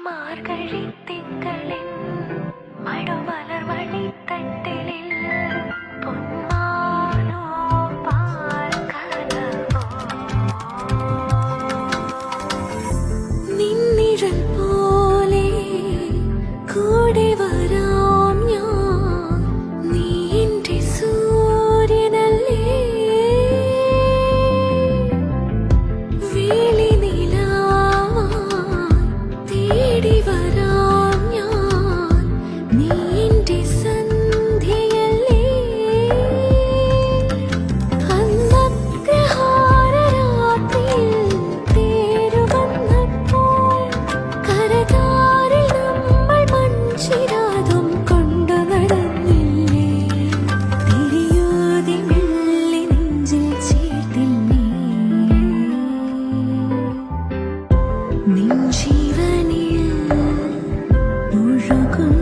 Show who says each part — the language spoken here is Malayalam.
Speaker 1: മാർഗഴി തിങ്കളിൽ മഴമലർ മണിത്തട്ടിലിൽ പൊന്മാനോ പാൽക്കനവോ നിന്നിഴൽ പോലെ കൂടെ വരാം ഞാൻ നീ എൻ്റെ സൂര്യനല്ലേ വേളി തേടി വരാം ഞാൻ നീ എൻ്റെ സന്ധ്യയല്ലേ അന്നഗ്രഹാരരാത്രിയിൽ തേരുവന്നപ്പോൾ കരതാരിൽ നമ്മൾ മൺചിരാതും കൊണ്ടു നടന്നില്ലേ തിരിയൂതി മെല്ലെ നെഞ്ചിൽ ചേർത്തില്ലേ നിൻ ജീവനിൽ ഒഴുകും